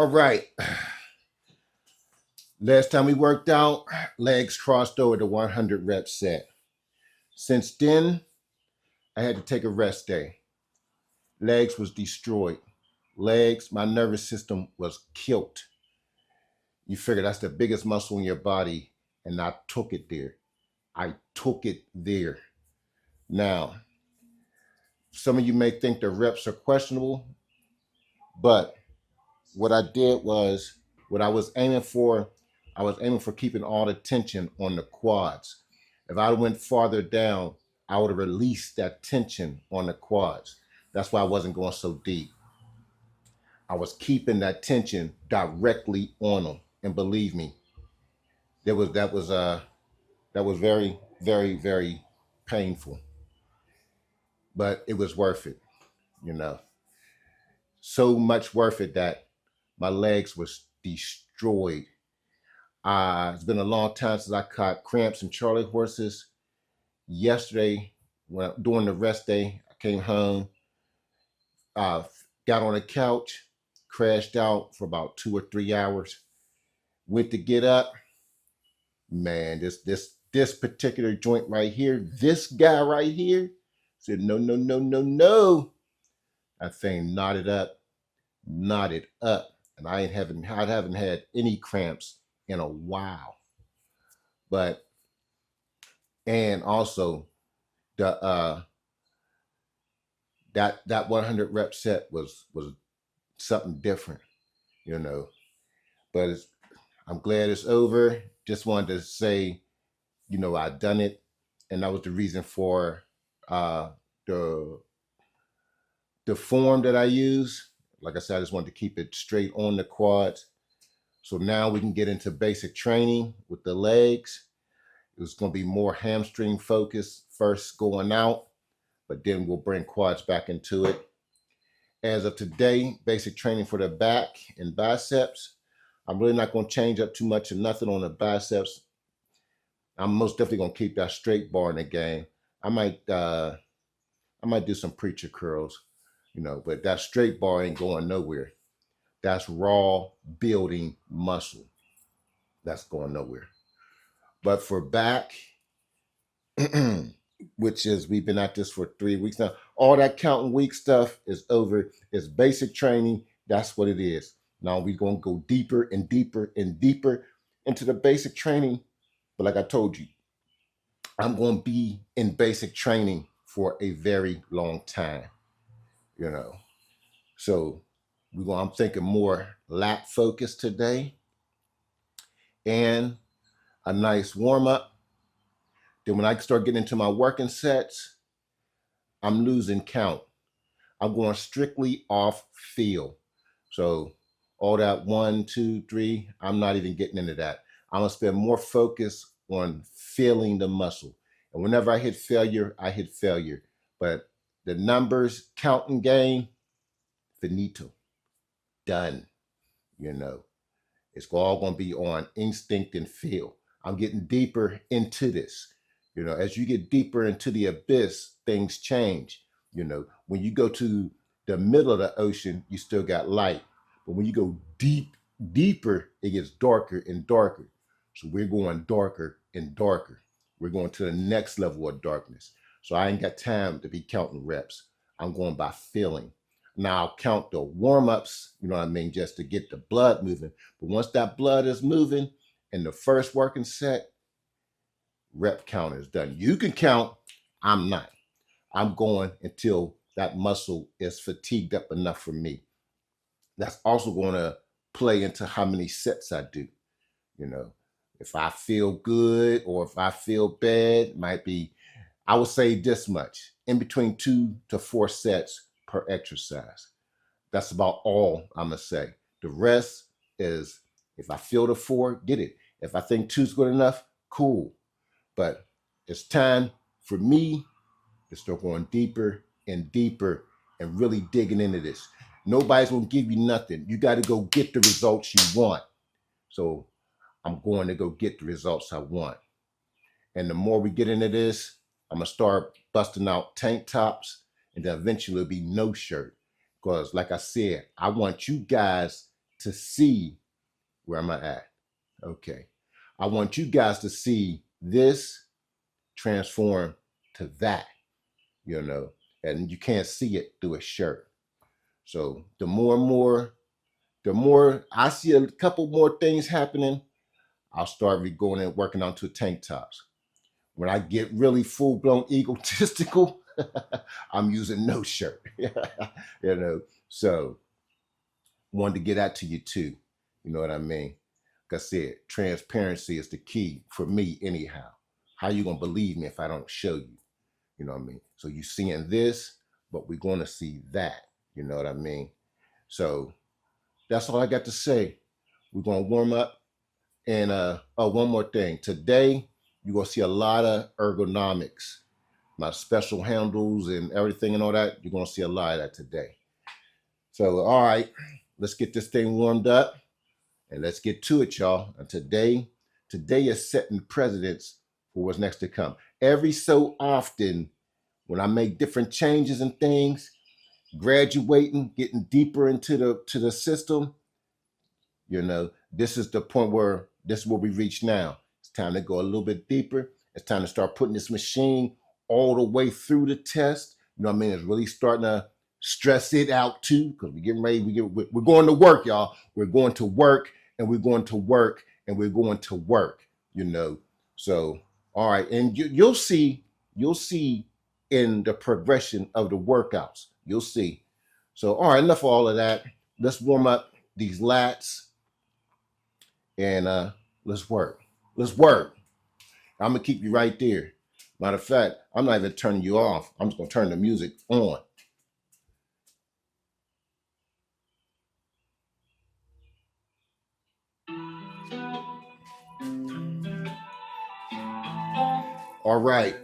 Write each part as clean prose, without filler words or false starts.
All right. Last time we worked out, legs crossed over the 100 rep set. Since then, I had to take a rest day. Legs was destroyed. Legs, my nervous system was killed. You figure that's the biggest muscle in your body, and I took it there. I took it there. Now, some of you may think the reps are questionable, but what I did was, what I was aiming for, I was aiming for keeping all the tension on the quads. If I went farther down, I would have released that tension on the quads. That's why I wasn't going so deep. I was keeping that tension directly on them. And believe me, that was very, very, very painful. But it was worth it, you know. So much worth it that my legs was destroyed. It's been a long time since I caught cramps and Charlie horses. Yesterday, during the rest day, I came home, uh, got on the couch, crashed out for about 2 or 3 hours. Went to get up, man. This particular joint right here, this guy right here, said no, no, no, no, no. That thing knotted up, and I haven't had any cramps in a while. But and also the that 100 rep set was something different, you know. But I'm glad it's over. Just wanted to say, you know, I done it, and that was the reason for uh, the form that I use. Like I said, I just wanted to keep it straight on the quads. So now we can get into basic training with the legs. It's going to be more hamstring focus first going out, but then we'll bring quads back into it. As of today, basic training for the back and biceps. I'm really not going to change up too much or nothing on the biceps. I'm most definitely going to keep that straight bar in the game. I might do some preacher curls, you know, but that straight bar ain't going nowhere. That's raw building muscle. That's going nowhere. But for back, which is, we've been at this for 3 weeks now. All that counting week stuff is over. It's basic training. That's what it is. Now we're going to go deeper and deeper and deeper into the basic training. But like I told you, I'm going to be in basic training for a very long time, you know. So I'm thinking more lat focus today and a nice warm up. Then when I start getting into my working sets, I'm losing count. I'm going strictly off feel. So all that 1, 2, 3, I'm not even getting into that. I'm going to spend more focus on feeling the muscle. And whenever I hit failure, I hit failure. But the numbers, counting game, finito, done, you know. It's all going to be on instinct and feel. I'm getting deeper into this. You know, as you get deeper into the abyss, things change. You know, when you go to the middle of the ocean, you still got light. But when you go deeper, it gets darker and darker. So we're going darker and darker. We're going to the next level of darkness. So I ain't got time to be counting reps. I'm going by feeling. Now I'll count the warm-ups, you know what I mean, just to get the blood moving. But once that blood is moving in the first working set, rep count is done. You can count, I'm not. I'm going until that muscle is fatigued up enough for me. That's also going to play into how many sets I do. You know, if I feel good or if I feel bad, might be, I would say this much, in between 2 to 4 sets per exercise. That's about all I'm going to say. The rest is, if I feel the 4, get it. If I think 2's good enough, cool. But it's time for me to start going deeper and deeper and really digging into this. Nobody's going to give you nothing. You got to go get the results you want. So I'm going to go get the results I want. And the more we get into this, I'm going to start busting out tank tops, and then eventually it'll be no shirt. Because like I said, I want you guys to see where am I at. Okay. I want you guys to see this transform to that, you know, and you can't see it through a shirt. So the more I see a couple more things happening, I'll start going and working onto tank tops. When I get really full-blown egotistical, I'm using no shirt. You know, so wanted to get that to you too. You know what I mean? Like I said, transparency is the key for me anyhow. How you gonna believe me if I don't show you? You know what I mean? So you seeing this, but we're gonna see that. You know what I mean? So that's all I got to say. We're gonna warm up. And one more thing. Today, you're gonna see a lot of ergonomics, my special handles and everything and all that. You're gonna see a lot of that today. So, all right, let's get this thing warmed up and let's get to it, y'all. And today is setting precedents for what's next to come. Every so often, when I make different changes and things, graduating, getting deeper into the system, you know, this is the point where this is where we reach now. It's time to go a little bit deeper. It's time to start putting this machine all the way through the test. You know what I mean? It's really starting to stress it out too, because we're getting ready. We're going to work, y'all. We're going to work, and we're going to work, and we're going to work. You know, so all right, and you'll see in the progression of the workouts. You'll see. So all right, enough of all of that. Let's warm up these lats. And let's work. Let's work. I'm gonna keep you right there. Matter of fact, I'm not even turning you off. I'm just gonna turn the music on. All right.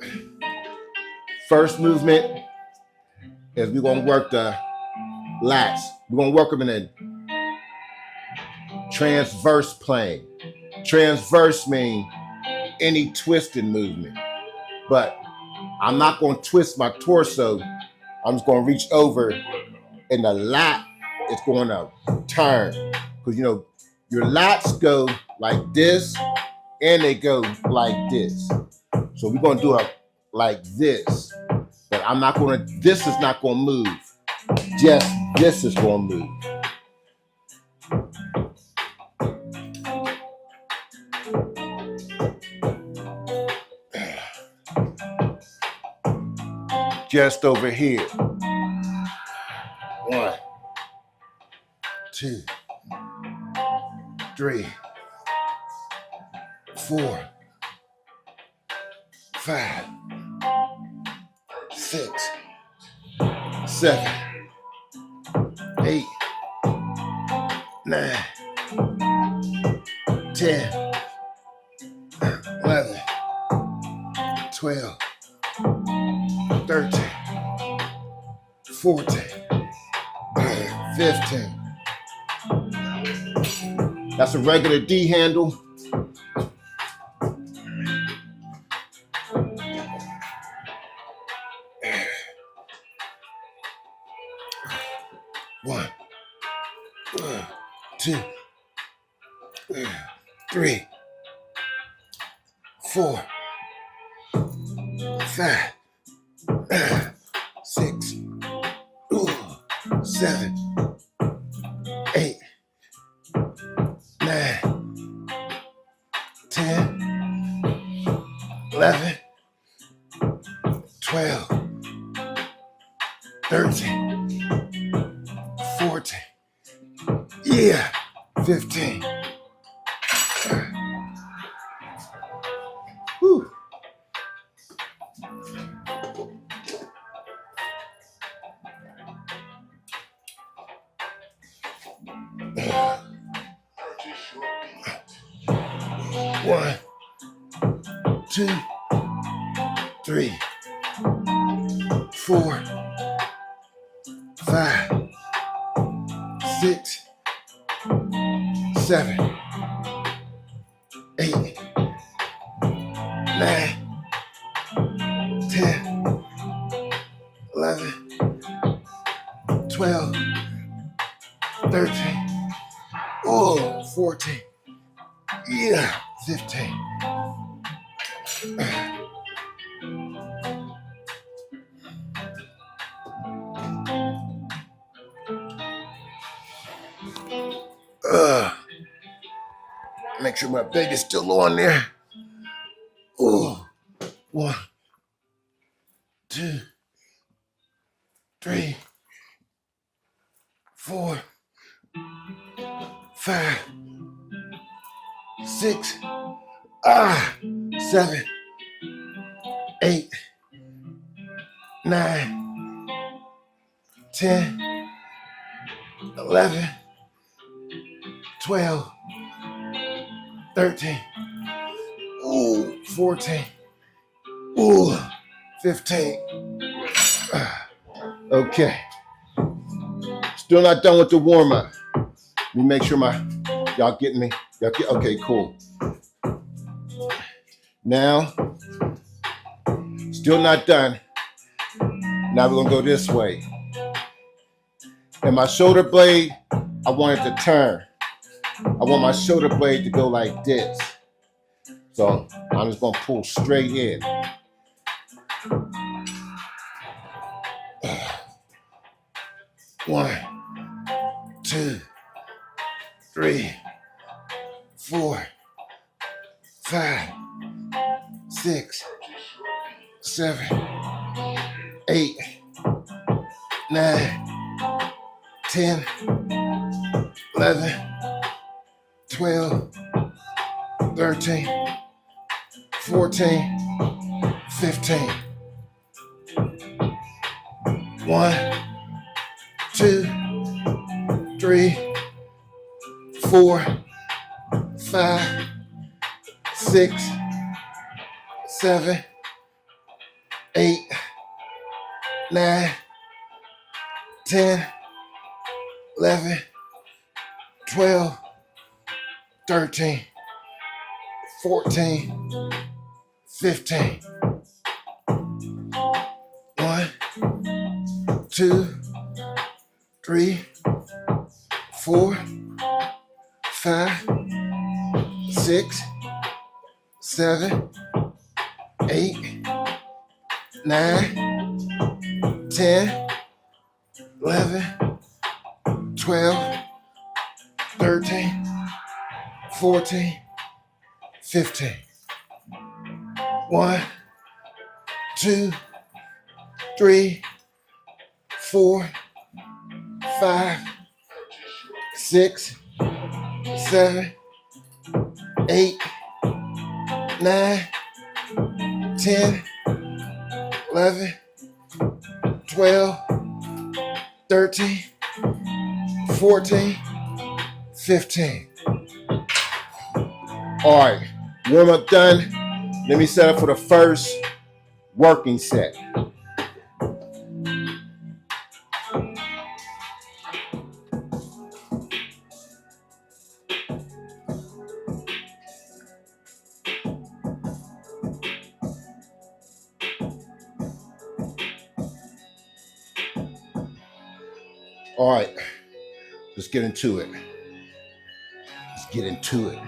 First movement is we're gonna work the lats. We're gonna work them in a transverse plane. Transverse means any twisting movement. But I'm not gonna twist my torso. I'm just gonna reach over and the lat is gonna turn. Because you know, your lats go like this and they go like this. So we're gonna do it like this. But I'm not gonna, this is not gonna move. Just this is gonna move. Just over here. 1, 2, 3, 4, 5, 6, 7, 8, 9, 10, 11, 12, 13, 14, 15. That's a regular D handle. One, 2, 3, 4, 5, 6, 7, 8, 9, 10, 11, 12, 13, 14, yeah, 15. Whew. One, 2, 3, 4, 5, 6, 7, 8, 9, 10, 11, 12, 13, Oh, 14. Yeah, 15. Make sure my baby's still on there. Oh, 1, 2, 3, 4, 5, 6, 7, 8, 9, 10, 11, 12, 13, ooh, 14, ooh, 15. Okay. Still not done with the warm-up. Let me make sure y'all getting me. Okay, cool. Now, still not done. Now we're gonna go this way. And my shoulder blade, I want it to turn. I want my shoulder blade to go like this. So I'm just gonna pull straight in. 1, 2, 3, 4, 5, 6, 7, 8, 9, 10, 11, 12, 13, 14, 15. 1, 2, 3, 4, 5, 6, 7, 8, 9, 10, 11, 12, 13, 14, 15. 1, 2, 3, 4, 5, 6, 7, 8, 9, 10, 11, 12, 13, 14, 15. 1, 2, 3, 4, 5, 6, 7, 8, 9, 10, 11, 12, 13, 14, 15. All right, warm up done. Let me set up for the first working set. All right, let's get into it. Let's get into it.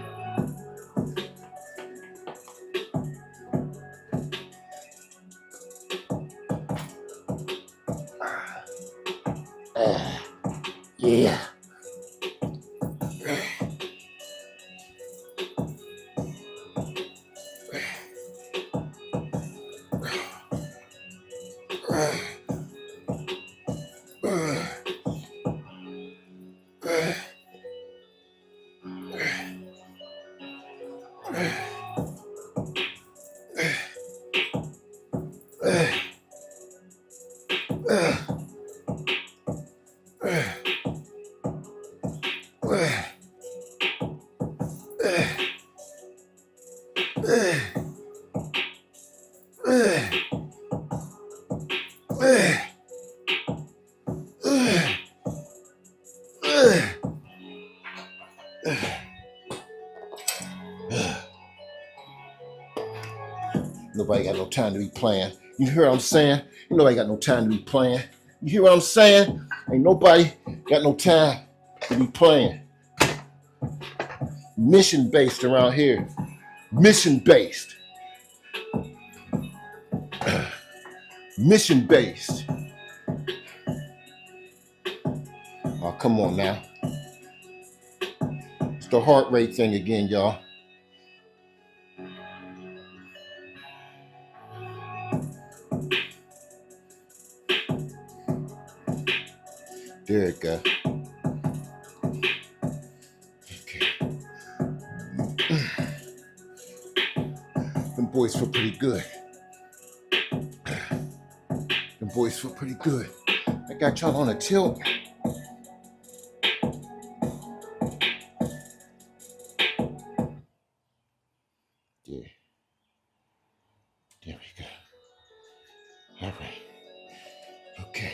Yeah. Nobody got no time to be playing. You hear what I'm saying? Nobody got no time to be playing. You hear what I'm saying? Ain't nobody got no time to be playing. Mission-based around here. Mission-based. Mission-based. Oh, come on now. It's the heart rate thing again, y'all. There it go. Okay. Them boys feel pretty good. Them boys feel pretty good. I got y'all on a tilt. Yeah. There we go. All right. Okay.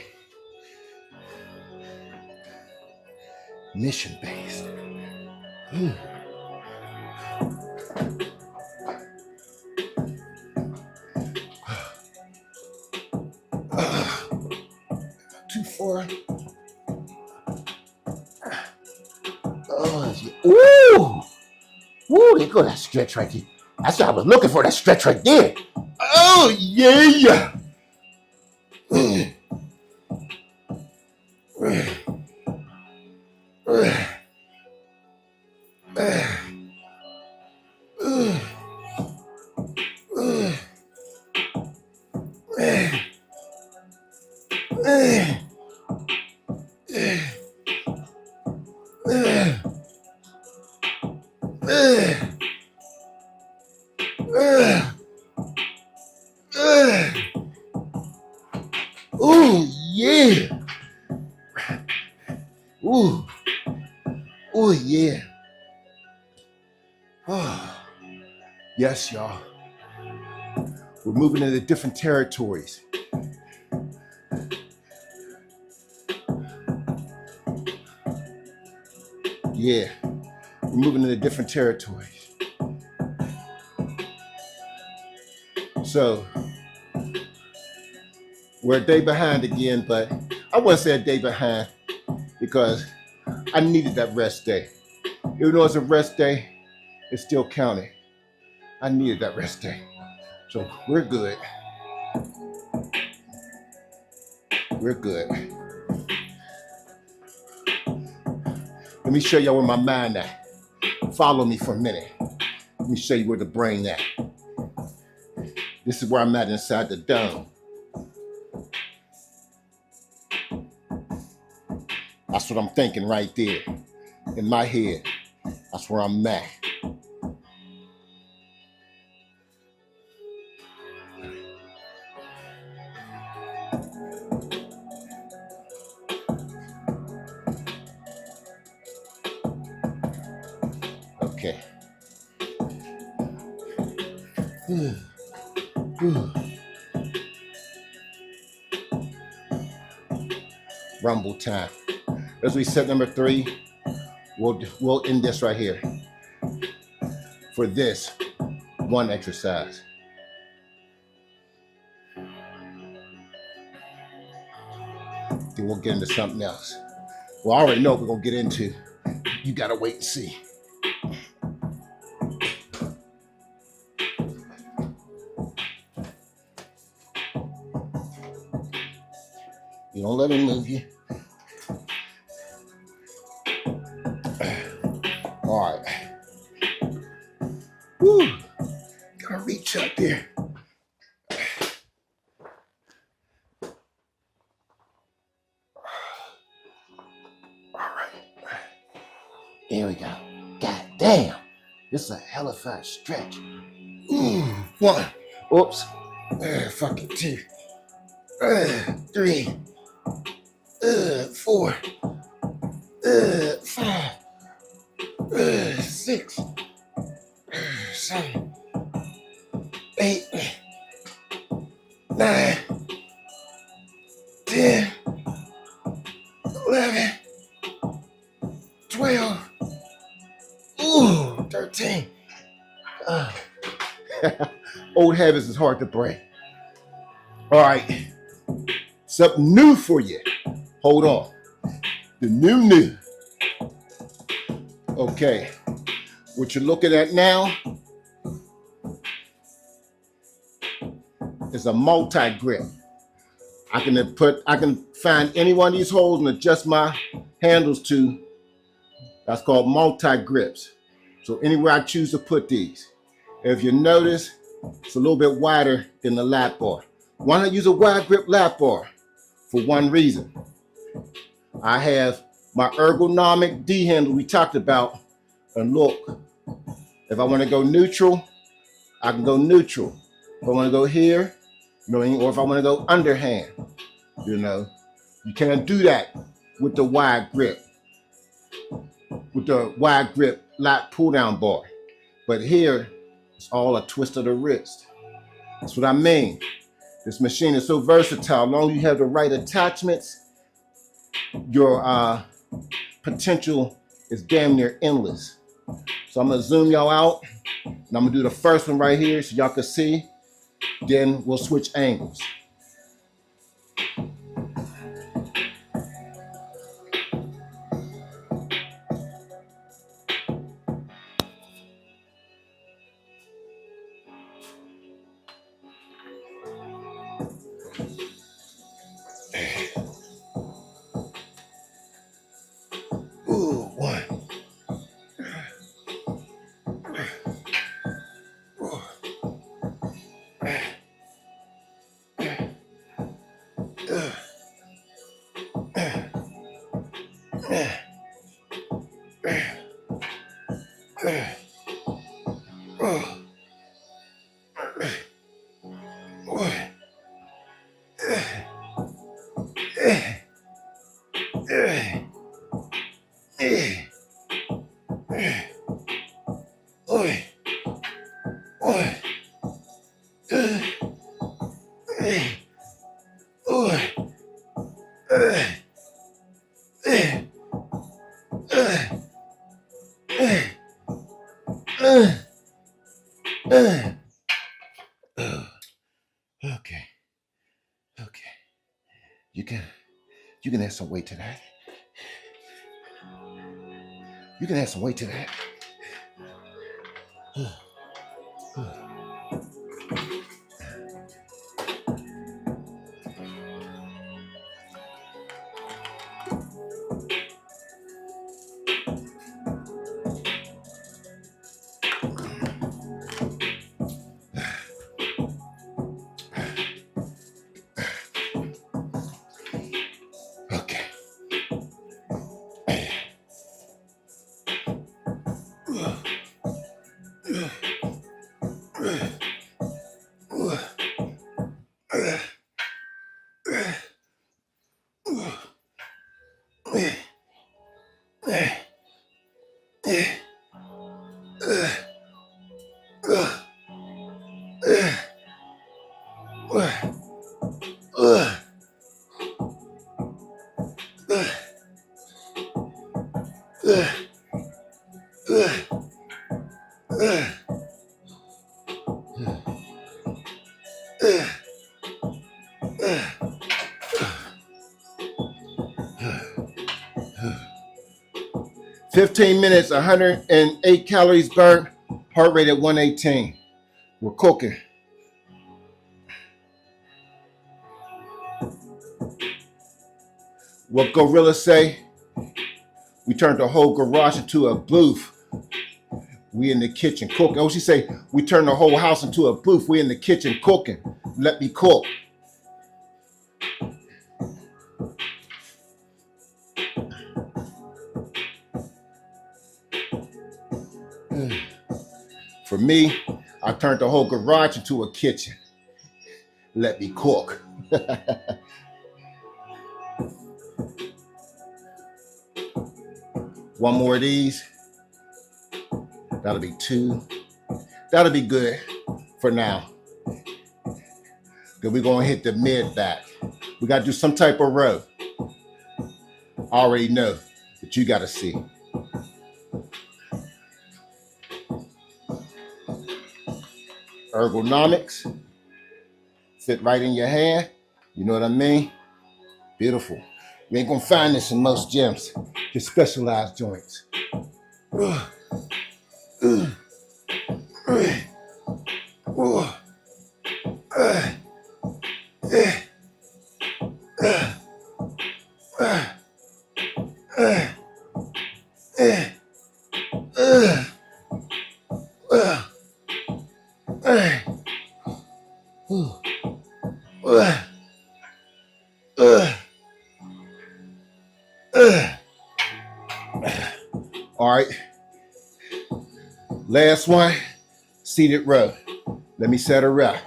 Mission-based. Ooh. Too far. Oh, yeah. Ooh! Woo, there go that stretch right there. That's what I was looking for, that stretch right there. Oh, yeah. Oh, yeah. Ooh. Oh, yeah. Oh. Yes, y'all. We're moving into different territories. Yeah. We're moving into different territories. So, we're a day behind again, but I wouldn't say a day behind because I needed that rest day. Even though it's a rest day, it still counted. I needed that rest day. So we're good. We're good. Let me show y'all where my mind at. Follow me for a minute. Let me show you where the brain at. This is where I'm at inside the dome. That's what I'm thinking right there. In my head. That's where I'm at. Okay. Rumble time. As we set number 3, we'll end this right here. For this one exercise. Then we'll get into something else. Well, I already know what we're gonna get into. You gotta wait and see. You don't let him move you. All right. Woo. Gotta reach up there. All right. There we go. God damn. This is a hell of a stretch. 1. Oops. Fucking 2. 3. 4. 5. 6. 7. 8. 9. 10. 11. 12. Ooh, 13. Old habits is hard to break. All right. Something new for you. Hold on. The new. Okay, what you're looking at now is a multi-grip. I can find any one of these holes and adjust my handles to. That's called multi-grips. So anywhere I choose to put these. If you notice, it's a little bit wider than the lap bar. Why not use a wide grip lap bar? For one reason. I have my ergonomic D handle we talked about. And look, if I want to go neutral, I can go neutral. If I want to go here, or if I want to go underhand, you can't do that with the wide grip, lat pull down bar. But here, it's all a twist of the wrist. That's what I mean. This machine is so versatile. As long as you have the right attachments, your potential is damn near endless. So I'm gonna zoom y'all out, and I'm gonna do the first one right here so y'all can see. Then we'll switch angles. Ooh, one. Okay. You can add some weight to that. You can add some weight to that. 15 minutes, 108 calories burnt, heart rate at 118. We're cooking. What gorillas say? We turned the whole garage into a booth. We in the kitchen cooking. Oh, she say, we turned the whole house into a booth. We in the kitchen cooking. Let me cook. For me, I turned the whole garage into a kitchen. Let me cook. One more of these. That'll be 2. That'll be good for now. Then we're going to hit the mid back. We got to do some type of row. I already know, but you got to see. Ergonomics. Fit right in your hand. You know what I mean? Beautiful. You ain't going to find this in most gyms. Just specialized joints. Uh, uh, uh, uh, uh, All right, last one, seated row. Let me set her up.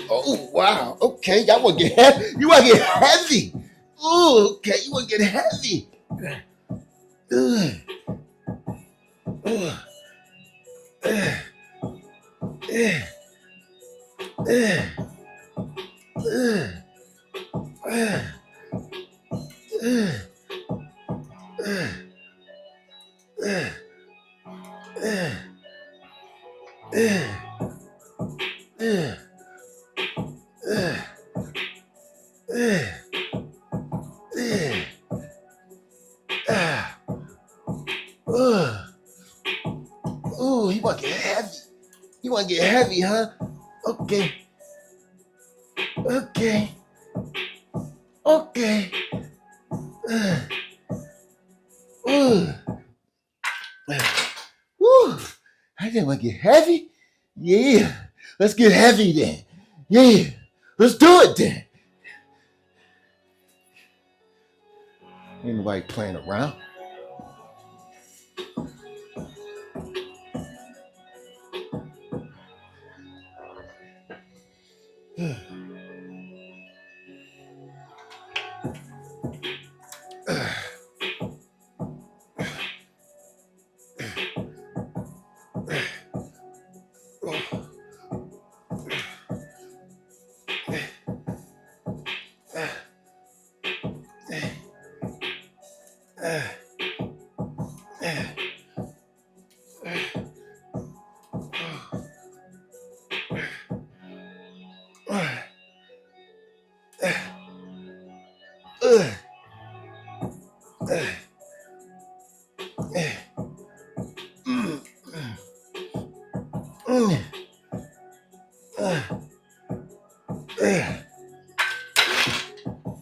Oh, wow. Okay, y'all want to get heavy. You want to get heavy. Ooh, okay, you want to get heavy. Uh, uh, uh, uh, uh, uh, uh, Oh, you want to get heavy. You want to get heavy, huh? Okay. Okay. Okay. Woo. I didn't want to get heavy. Yeah. Let's get heavy then. Yeah. Let's do it then. Ain't nobody playing around.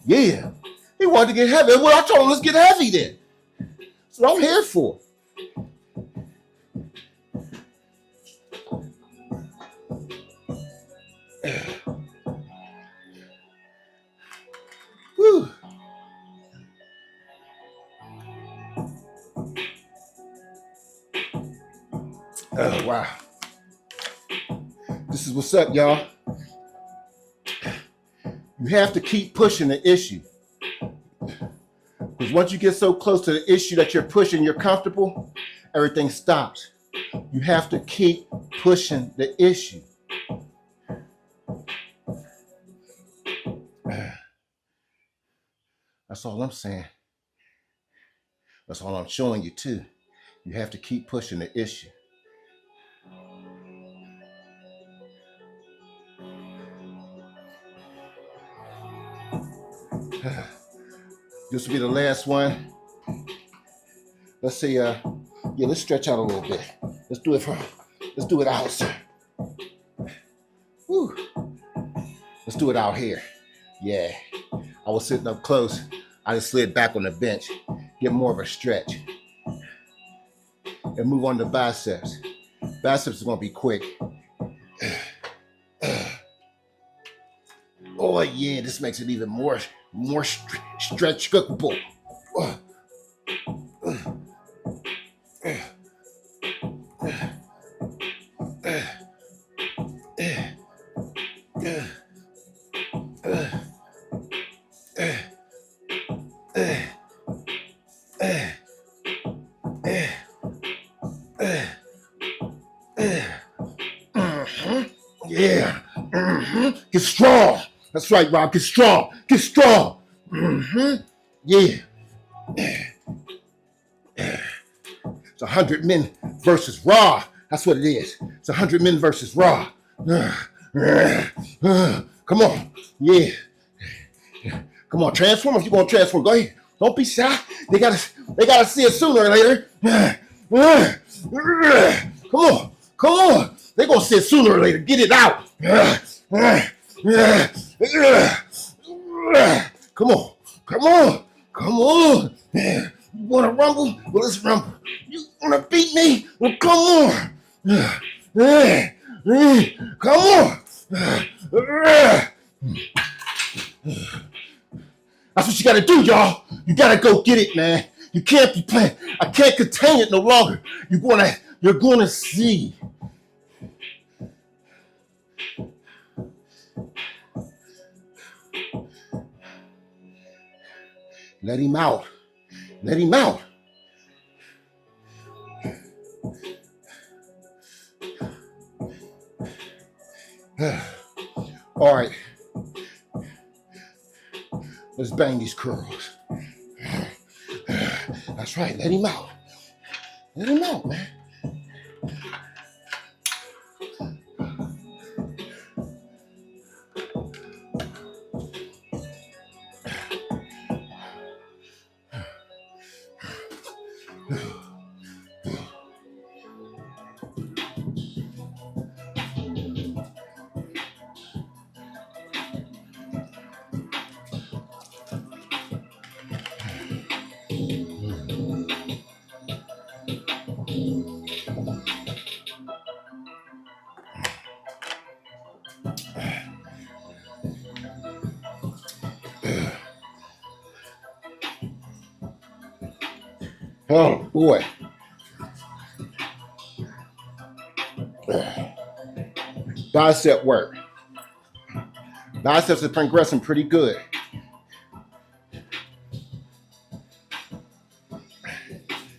Yeah. He wanted to get heavy. Well, I told him, let's get heavy then. That's what I'm here for. Whew. Oh, wow. This is what's up, y'all. You have to keep pushing the issue. Because once you get so close to the issue that you're pushing, you're comfortable, everything stops. You have to keep pushing the issue. That's all I'm saying. That's all I'm showing you too. You have to keep pushing the issue. This will be the last one. Let's see, let's stretch out a little bit. Let's do it out, sir. Woo. Let's do it out here. Yeah. I was sitting up close. I just slid back on the bench, get more of a stretch. And move on to biceps. Biceps is gonna be quick. Oh yeah, this makes it even more stretchable. Yeah. Get strong. That's right, Rob. Get strong. Get strong. Yeah. It's 100 men versus Raw. That's what it is. It's 100 men versus Raw. Come on. Yeah. Come on, transform if you want to transform. Go ahead. Don't be shy. They gotta see it sooner or later. Come on. Come on. They're gonna see it sooner or later. Get it out. Come on. Come on. Come on. You wanna rumble? Well, let's rumble. You wanna beat me? Well, come on. Come on. That's what you gotta do, y'all. You gotta go get it, man. You can't be playing. I can't contain it no longer. You're gonna see. Let him out. Let him out. All right. Let's bang these curls. That's right. Let him out. Let him out, man. Oh, boy. Bicep work. Biceps is progressing pretty good.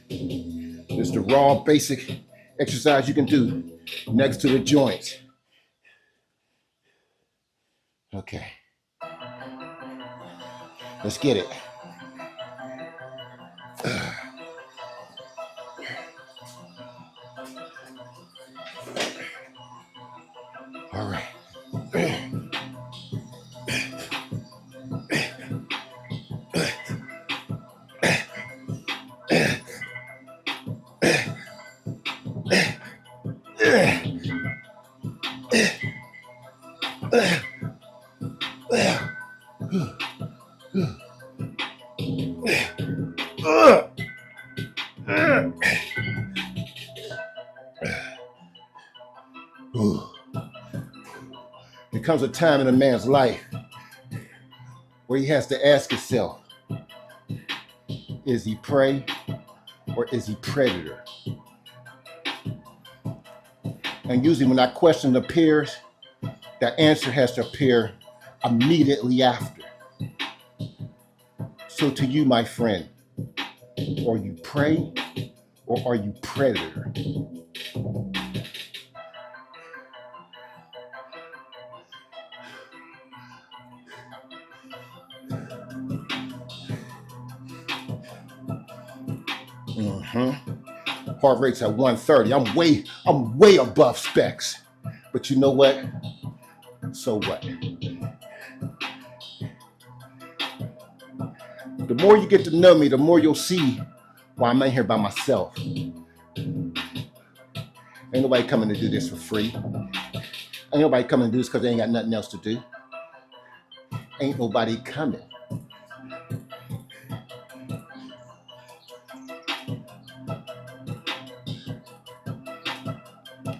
It's the raw basic exercise you can do next to the joints. Okay. Let's get it. All right. There comes a time in a man's life where he has to ask himself, is he prey or is he predator? And usually when that question appears, that answer has to appear immediately after. So to you, my friend, are you prey or are you predator? Heart rate's at 130. I'm way above specs. But you know what? So what? The more you get to know me, the more you'll see why I'm in here by myself. Ain't nobody coming to do this for free. Ain't nobody coming to do this because they ain't got nothing else to do. Ain't nobody coming.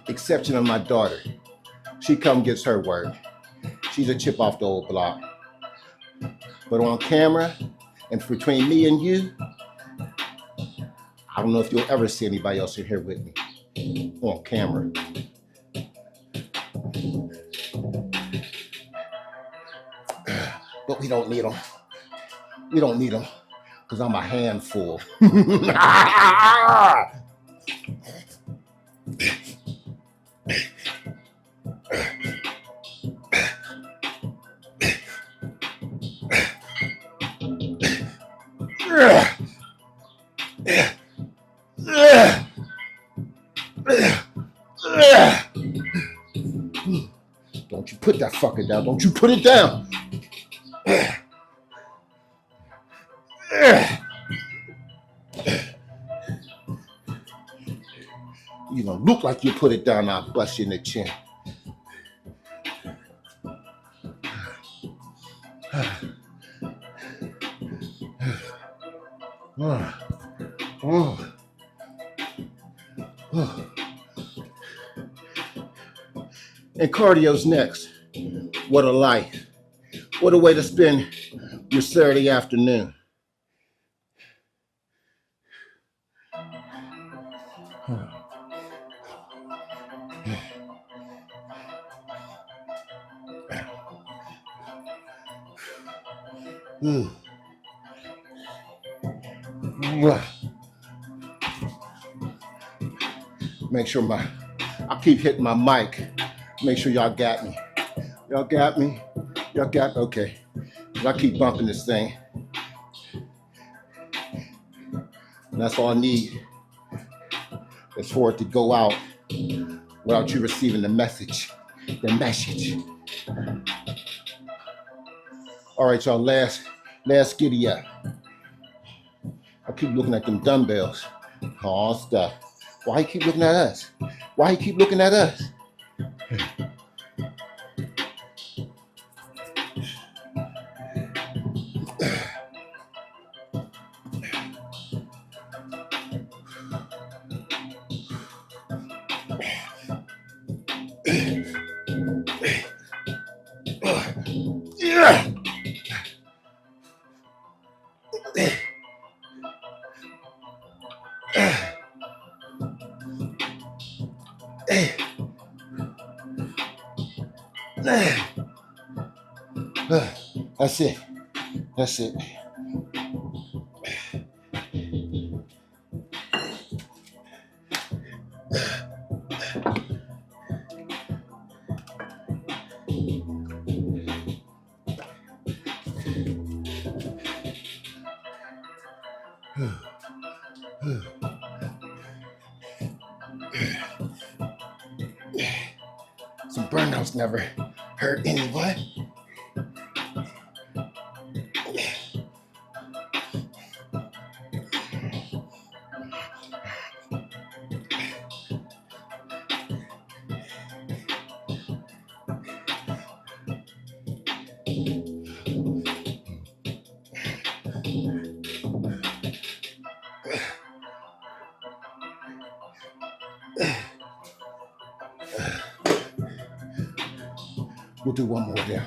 Exception of my daughter. She come gets her work. She's a chip off the old block. But on camera, and between me and you, I don't know if you'll ever see anybody else in here with me on camera. But we don't need them. We don't need them because I'm a handful. put that fucker down. Don't you put it down. You don't look like you put it down. I'll bust you in the chin. And cardio's next. What a life. What a way to spend your Saturday afternoon. Make sure I keep hitting my mic. Make sure y'all got me. Y'all got me? Y'all got, okay. I keep bumping this thing. And that's all I need is for it to go out without you receiving the message. The message. All right, y'all, last giddy up. I keep looking at them dumbbells. Oh, stuff. Why you keep looking at us? Why you keep looking at us? Yeah. That's it. That's it. Some burnouts never hurt anyone. We'll do one more there.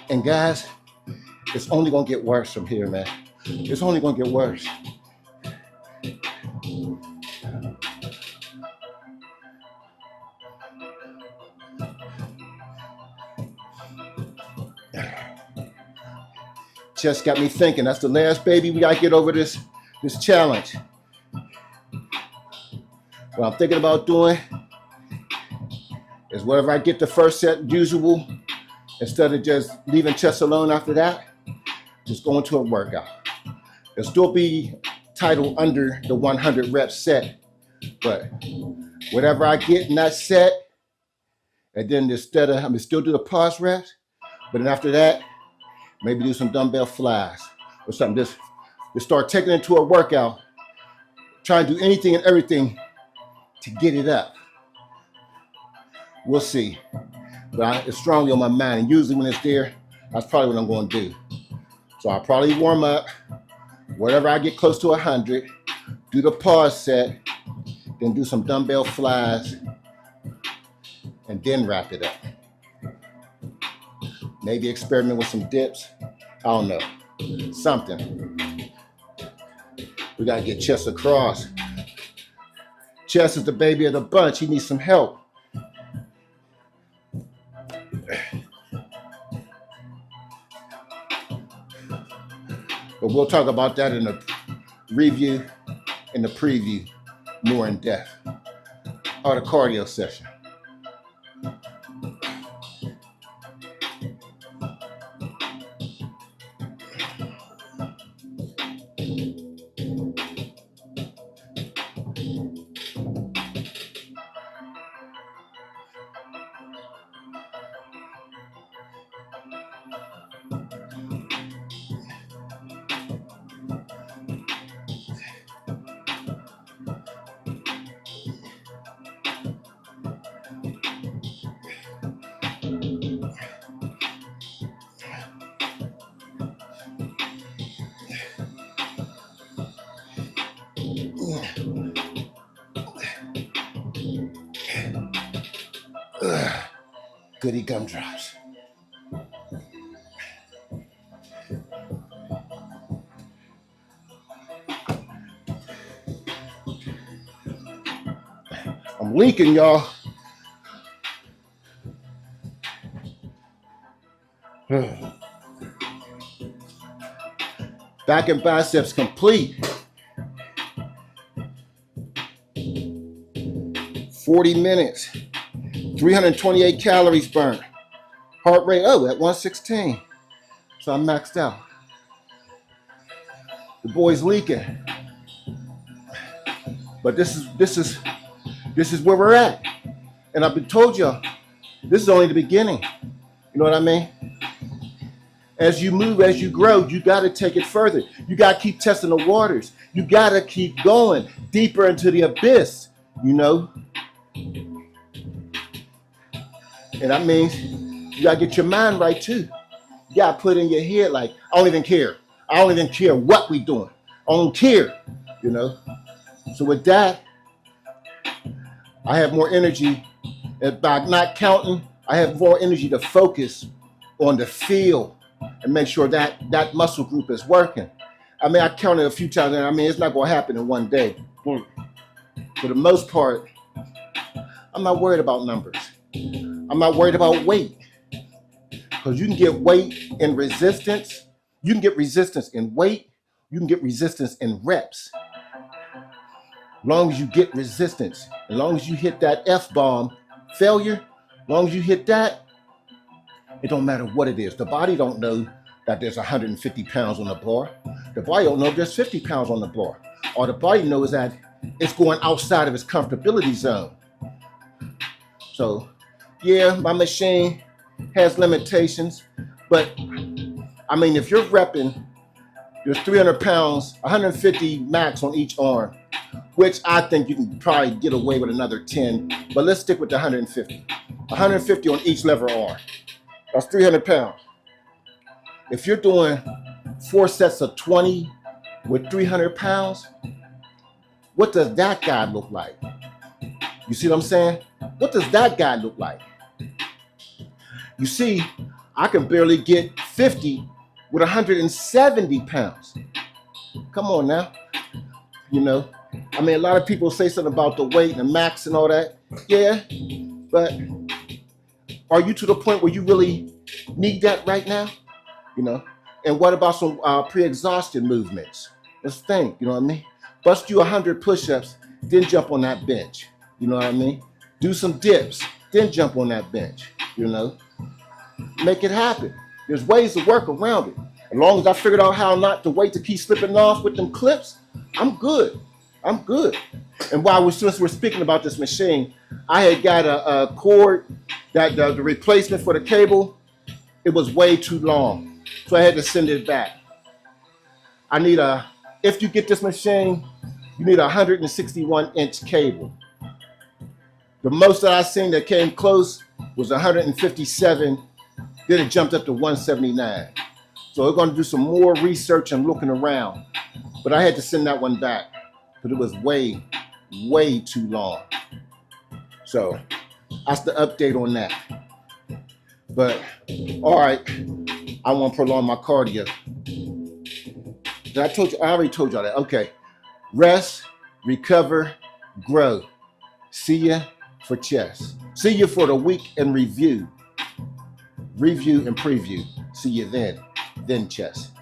And guys, it's only gonna get worse from here, man. It's only gonna get worse. Just got me thinking. That's the last baby. We gotta get over this challenge. What I'm thinking about doing is whatever I get the first set usual, instead of just leaving chest alone after that, just go into a workout. It'll still be titled under the 100 rep set, but whatever I get in that set, and then instead of, I'm gonna still do the pause reps, but then after that, maybe do some dumbbell flies or something. Just start taking it into a workout, try and do anything and everything to get it up. We'll see. But it's strongly on my mind. And usually when it's there, that's probably what I'm going to do. So I'll probably warm up, whatever I get close to 100, do the pause set, then do some dumbbell flies, and then wrap it up. Maybe experiment with some dips. I don't know. Something. We got to get chest across. Chest is the baby of the bunch. He needs some help. But we'll talk about that in the review, in the preview, more in depth. Or the cardio session. Goody gumdrops. I'm leaking, y'all. Back and biceps complete. 40 minutes. 328 calories burnt. Heart rate, at 116. So I'm maxed out. The boy's leaking. But this is where we're at. And I've been told y'all, this is only the beginning. You know what I mean? As you move, as you grow, you got to take it further. You got to keep testing the waters. You got to keep going deeper into the abyss, you know? And that means you got to get your mind right too. You got to put in your head like, I don't even care. I don't even care what we doing. I don't care, you know? So with that, I have more energy. And by not counting, I have more energy to focus on the feel and make sure that that muscle group is working. I mean, I counted a few times, and I mean, it's not going to happen in one day. For the most part, I'm not worried about numbers. I'm not worried about weight. Because you can get weight in resistance. You can get resistance in weight. You can get resistance in reps. As long as you get resistance, as long as you hit that F-bomb failure, as long as you hit that, it don't matter what it is. The body don't know that there's 150 pounds on the bar. The body don't know if there's 50 pounds on the bar. Or the body knows that it's going outside of its comfortability zone. So, yeah, my machine has limitations, but I mean, if you're repping, there's 300 pounds, 150 max on each arm, which I think you can probably get away with another 10, but let's stick with the 150. 150 on each lever arm. That's 300 pounds. If you're doing 4 sets of 20 with 300 pounds, what does that guy look like? You see what I'm saying? What does that guy look like? You see, I can barely get 50 with 170 pounds. Come on now. You know, I mean, a lot of people say something about the weight and the max and all that. Yeah, but are you to the point where you really need that right now? You know, and what about some pre-exhaustion movements? Let's think, you know what I mean? Bust you 100 push-ups, then jump on that bench. You know what I mean? Do some dips, then jump on that bench, you know? Make it happen. There's ways to work around it. As long as I figured out how not to wait to keep slipping off with them clips, I'm good. I'm good. And since we're speaking about this machine, I had got a cord that the replacement for the cable, it was way too long. So I had to send it back. If you get this machine, you need a 161-inch cable. The most that I seen that came close was 157. Then it jumped up to 179. So we're going to do some more research and looking around. But I had to send that one back because it was way, way too long. So that's the update on that. But all right, I want to prolong my cardio. I already told y'all that. Okay. Rest, recover, grow. See ya for chest. See you for the week in review. Review and preview. See you then chest.